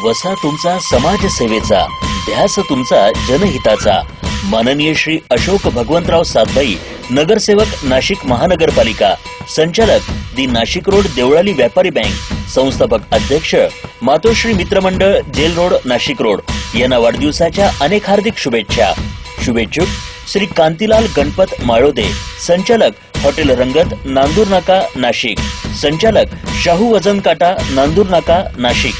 वसा तुमचा समाजसेवेचा, ध्यास तुमचा जनहिताचा. माननीय श्री अशोक भगवंतराव सातबाई, नगरसेवक नाशिक महानगरपालिका, संचालक दी नाशिक रोड देवळाली व्यापारी बँक, संस्थापक अध्यक्ष मातोश्री मित्रमंडळ जेल रोड नाशिक रोड यांना वाढदिवसाच्या अनेक हार्दिक शुभेच्छा. शुभेच्छुक श्री कांतीलाल गणपत माळोदे, संचालक हॉटेल रंगत, नांदूर नाका नाशिक, संचालक शाहू वजन काटा, नांदूर नाका नाशिक.